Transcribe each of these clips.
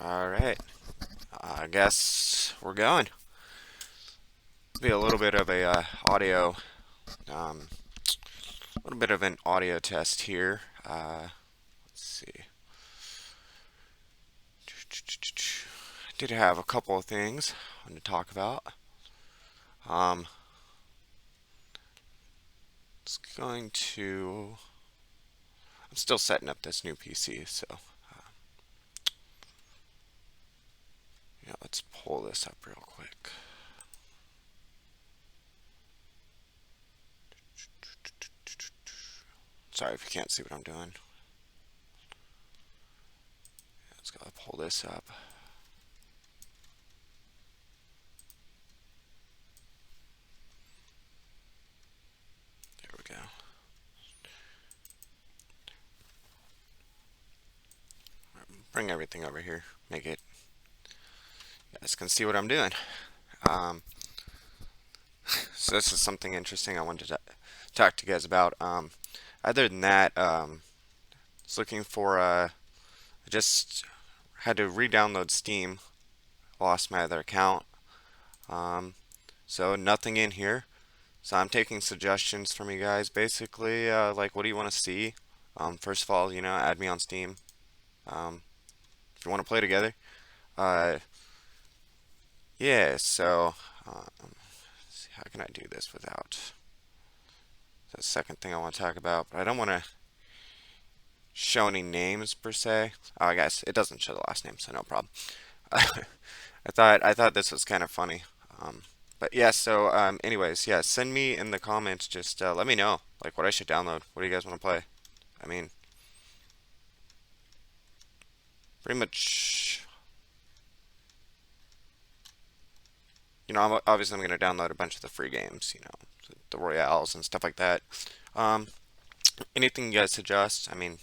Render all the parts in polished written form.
All right, I guess we're going. Be a little bit of a um, little bit of an audio test here. Let's see. I did have a couple of things I wanted to talk about. Um, it's going to. I'm still setting up this new PC, so yeah. Let's pull this up real quick. Sorry if you can't see what I'm doing. Let's go pull this up. There we go. Bring everything over here. Make it. You guys can see what I'm doing. Um, so this is something interesting I wanted to talk to you guys about. Other than that, I was looking for. I just had to re-download Steam. Lost my other account. Um, so nothing in here. So I'm taking suggestions from you guys. Basically, like, what do you want to see? First of all, add me on Steam. Um, if you want to play together. Uh, yeah. So, how can I do this without the second thing I want to talk about? But I don't want to show any names per se. Oh, I guess it doesn't show the last name, so no problem. I thought this was kind of funny. Um, but yeah, so anyways, yeah, send me in the comments. Just let me know like what I should download. What do you guys want to play? I mean, pretty much. Obviously I'm gonna download a bunch of the free games. The Royales and stuff like that. Um, Anything you guys suggest? I mean,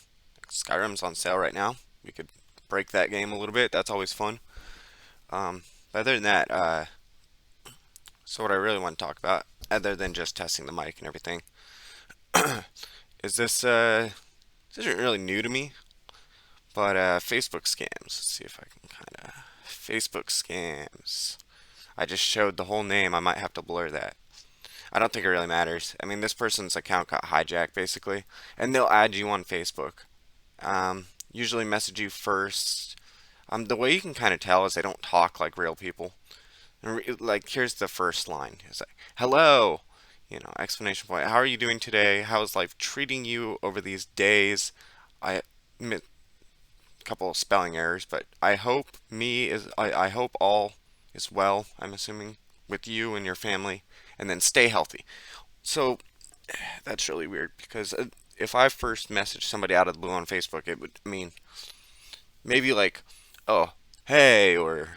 Skyrim's on sale right now. We could break that game a little bit. That's always fun. But other than that, so what I really want to talk about, other than just testing the mic and everything, is this isn't really new to me, but Facebook scams. Let's see if I can kind of Facebook scams. I just showed the whole name. I might have to blur that. I don't think it really matters. I mean, this person's account got hijacked basically, and they'll add you on Facebook. Usually message you first. The way you can kind of tell is they don't talk like real people. Like, here's the first line. It's like, "Hello," explanation point. How are you doing today? How is life treating you over these days? I admit a couple of spelling errors, but I hope all is well. I'm assuming with you and your family, and then stay healthy. So that's really weird because if I first messaged somebody out of the blue on Facebook, it would mean maybe like, oh, hey, or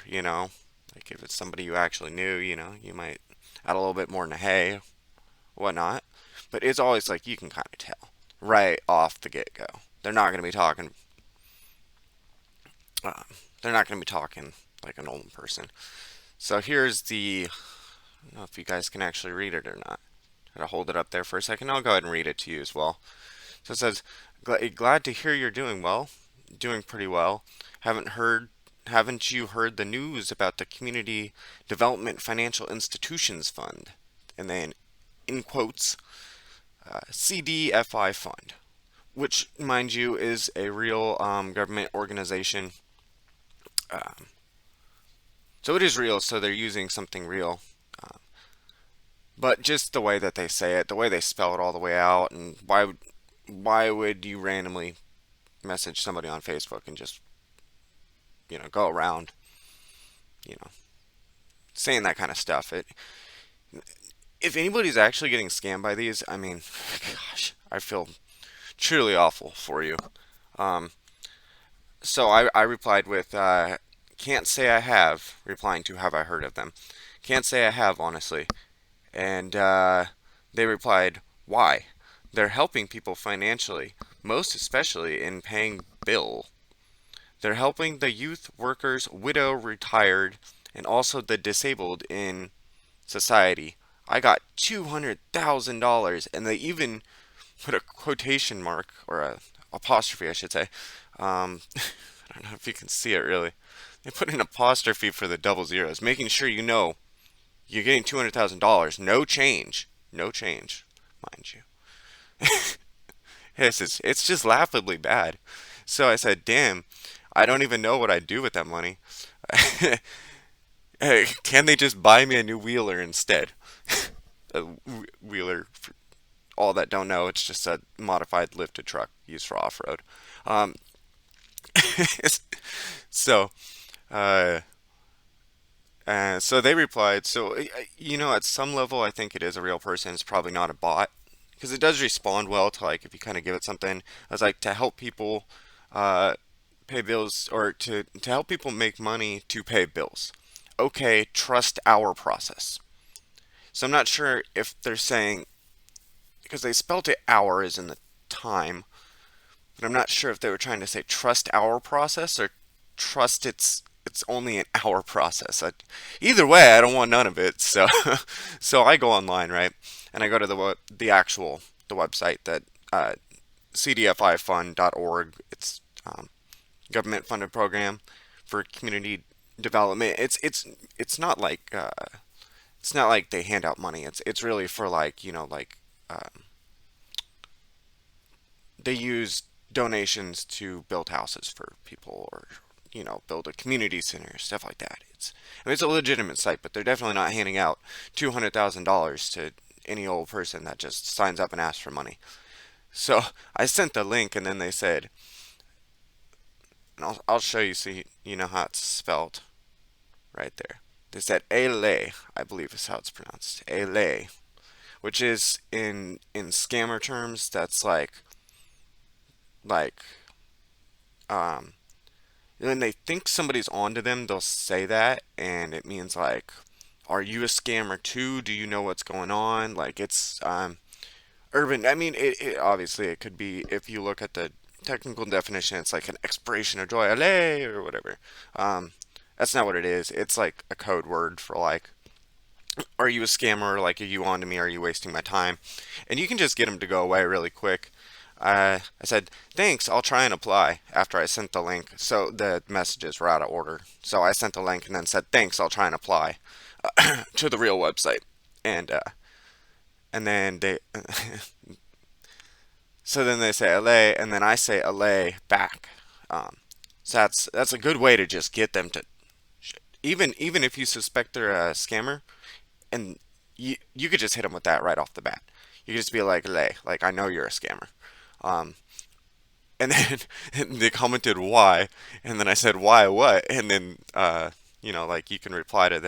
like if it's somebody you actually knew, you might add a little bit more than a hey, whatnot. But it's always like you can kind of tell right off the get go. They're not going to be talking. Um, they're not going to be talking like an old person. So here's the. I don't know if you guys can actually read it or not. I'll hold it up there for a second. I'll go ahead and read it to you as well. So it says, Glad to hear you're doing well, doing pretty well. Haven't you heard the news about the Community Development Financial Institutions Fund?" And then, in quotes, CDFI Fund, which, mind you, is a real government organization. Um, so it is real, so they're using something real. Uh, but just the way that they say it, the way they spell it all the way out, and why would you randomly message somebody on Facebook and just go around you know saying that kind of stuff? If anybody's actually getting scammed by these, I mean, gosh, I feel truly awful for you. Um, so I replied with, can't say I have, replying to have I heard of them. Can't say I have, honestly. And they replied, why? They're helping people financially, most especially in paying bill. They're helping the youth, workers, widow, retired, and also the disabled in society. I got $200,000, and they even put a quotation mark or a apostrophe, I should say. I don't know if you can see it really. They put an apostrophe for the double zeros, making sure you know you're getting $200,000, no change, no change, mind you. It's just laughably bad. So I said, damn, I don't even know what I'd do with that money. Hey, can they just buy me a new wheeler instead? A wheeler, for all that don't know, it's just a modified lifted truck used for off-road. Um, so, uh, so they replied, at some level, I think it is a real person. It's probably not a bot because it does respond well to like if you kind of give it something. I was like to help people uh, pay bills or to help people make money to pay bills. Okay, trust our process. So I'm not sure if they're saying because they spelt it hour as in the time, but I'm not sure if they were trying to say trust our process or trust it's only an hour process. Either way, I don't want none of it. So so I go online, right, and I go to the website that cdfifund.org. It's government funded program for community development. It's not like they hand out money. It's really for like they use donations to build houses for people or build a community center, stuff like that. It's a legitimate site, but they're definitely not handing out $200,000 to any old person that just signs up and asks for money. So I sent the link, and then they said, and I'll show you so you know how it's spelled right there. They said "ele," I believe is how it's pronounced, "ele," which is in scammer terms, that's like um when they think somebody's onto them, they'll say that, and it means like, are you a scammer too? Do you know what's going on? Like it's urban. I mean, it obviously it could be if you look at the technical definition, it's like an expiration of joy, allay, or whatever. Um, that's not what it is. It's like a code word for like, are you a scammer? Like, are you onto me? Are you wasting my time? And you can just get them to go away really quick. I said, thanks, I'll try and apply after I sent the link. So the messages were out of order. So I sent the link and then said, thanks, I'll try and apply to the real website. And and then they so then they say LA and then I say LA back. Um, so that's a good way to just get them to even if you suspect they're a scammer and you could just hit them with that right off the bat. You could just be like, "Lay, like I know you're a scammer." Um, and then they commented why, and then I said why what, and then like you can reply to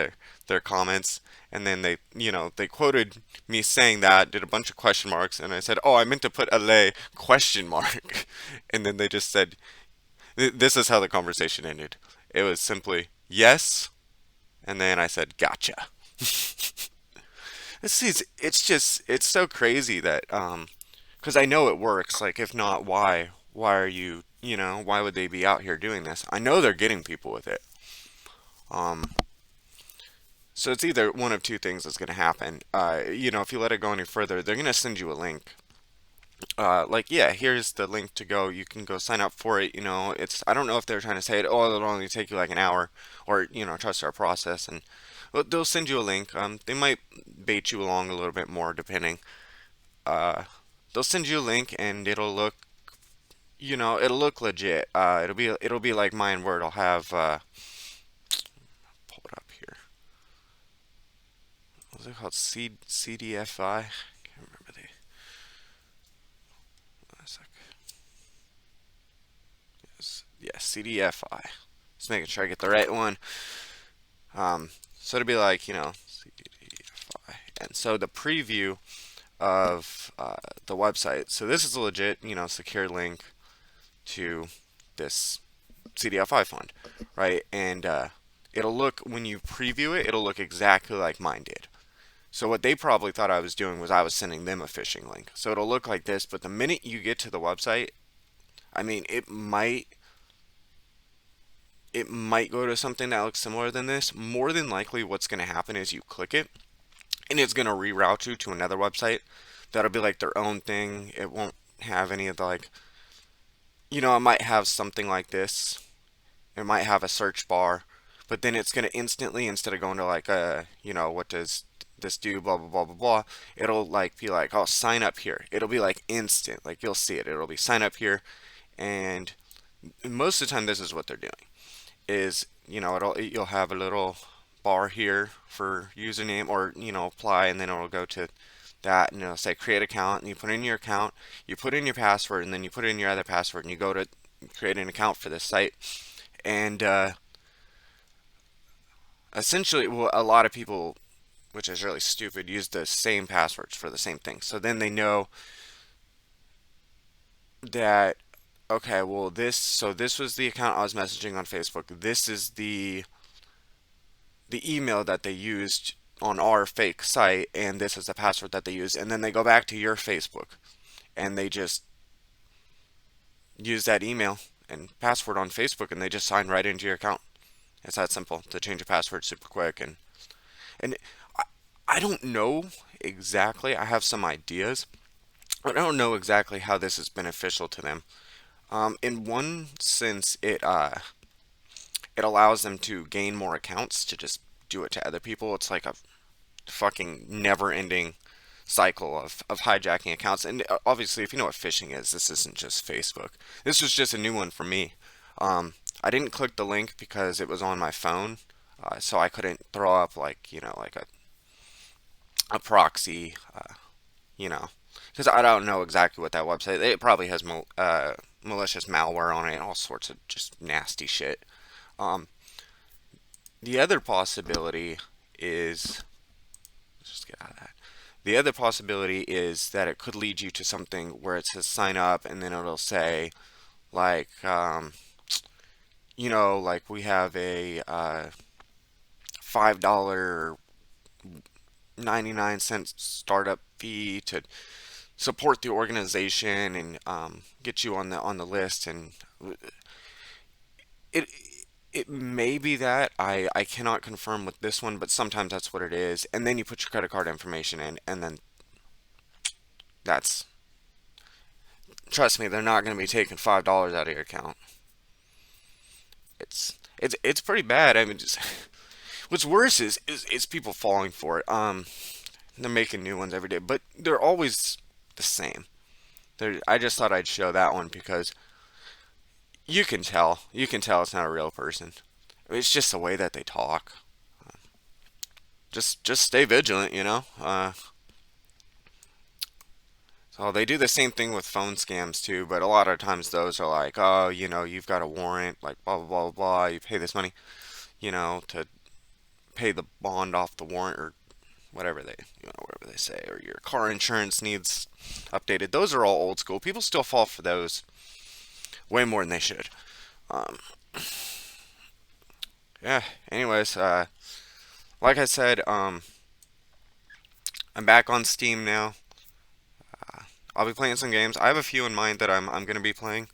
their comments, and then they quoted me saying that, did a bunch of question marks, and I said, oh, I meant to put a question mark, and then they just said, this is how the conversation ended. It was simply yes, and then I said gotcha. It's so crazy that because I know it works. Like, if not, why are why would they be out here doing this? I know they're getting people with it. Um, so it's either one of two things that's going to happen. If you let it go any further, they're going to send you a link. Like, yeah, here's the link to go. You can go sign up for it. I don't know if they're trying to say it. Oh, it'll only take you like an hour, or trust our process, and well, they'll send you a link. They might bait you along a little bit more, depending. Uh, they'll send you a link, and it'll look legit. It'll be like mine where it'll have pull it up here. What's it called? CDFI? Can't remember the. One sec. Yeah, CDFI. Just making sure I get the right one. So it'll be like CDFI, and so the preview of the website. So this is a legit secure link to this CDFI fund, right? And it'll look when you preview it, it'll look exactly like mine did. So what they probably thought I was doing was I was sending them a phishing link. So it'll look like this, but the minute you get to the website, I mean, it might go to something that looks similar than this. More than likely, what's going to happen is you click it, and it's going to reroute you to another website that'll be like their own thing. It won't have any of the like, it might have something like this It might have a search bar, but then it's going to instantly, instead of going to like what does this do, blah blah blah blah blah, it'll like be like, oh, sign up here. It'll be like instant, like you'll see it. It'll be sign up here, and most of the time this is what they're doing. Is you'll have a little bar here for username or apply, and then it'll go to that, and it'll say create account, and you put in your account, you put in your password, and then you put in your other password, and you go to create an account for this site. And essentially, well, a lot of people, which is really stupid, use the same passwords for the same thing. So then they know that, okay, well, this was the account I was messaging on Facebook. This is the email that they used on our fake site, and this is the password that they use. And then they go back to your Facebook, and they just use that email and password on Facebook, and they just sign right into your account. It's that simple to change a password super quick. And I, I don't know exactly. I have some ideas. I don't know exactly how this is beneficial to them. In one sense, it allows them to gain more accounts to just do it to other people. It's like a fucking never-ending cycle of hijacking accounts. And obviously, if you know what phishing is, this isn't just Facebook. This was just a new one for me. I didn't click the link because it was on my phone, so I couldn't throw up like like a proxy, you know, because I don't know exactly what that website. It probably has malicious malware on it and all sorts of just nasty shit. Um, the other possibility is let's just get out of that. The other possibility is that it could lead you to something where it says sign up, and then it'll say like like we have a $5 99-cent startup fee to support the organization and get you on the list. And it it may be that I cannot confirm with this one, but sometimes that's what it is. And then you put your credit card information in, and then that's trust me, they're not going to be taking $5 out of your account. It's pretty bad. I mean, just what's worse is people falling for it. They're making new ones every day, but they're always the same. I just thought I'd show that one because you can tell it's not a real person. It's just the way that they talk. Just stay vigilant, you know. So they do the same thing with phone scams too, but a lot of times those are like, oh, you've got a warrant, like blah blah blah blah. You pay this money, to pay the bond off the warrant or whatever they say, or your car insurance needs updated. Those are all old school. People still fall for those way more than they should. Um, yeah. Anyways, like I said, I'm back on Steam now. I'll be playing some games. I have a few in mind that I'm gonna be playing.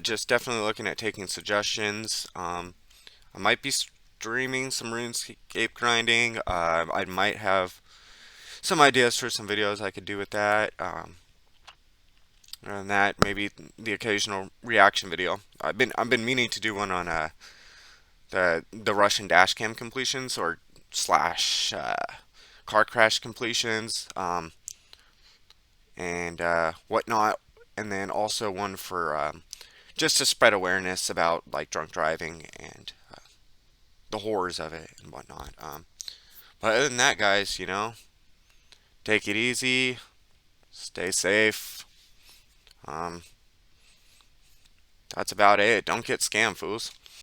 Just definitely looking at taking suggestions. I might be streaming some RuneScape grinding. I might have some ideas for some videos I could do with that. And that maybe the occasional reaction video. I've been meaning to do one on the Russian dash cam completions or slash car crash completions, and whatnot, and then also one for just to spread awareness about like drunk driving and the horrors of it and whatnot. But other than that, guys, take it easy, stay safe. Um, that's about it. Don't get scam, fools.